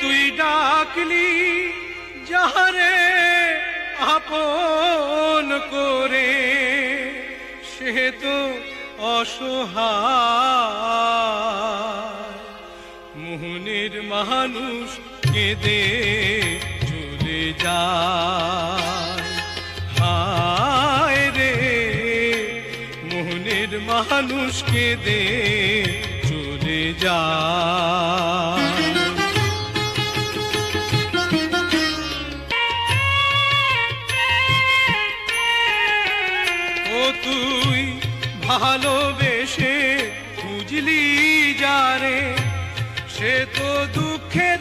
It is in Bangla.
তুই ডাকলি যাহারে আপন করে, সে তো অসহায়। মোহনের মানুষ কেঁদে চলে যায়, হায় রে মোহনের মানুষ কেঁদে চলে যায়। তুই ভালোবেসে খুঁজলি যারে, সে তো দুঃখের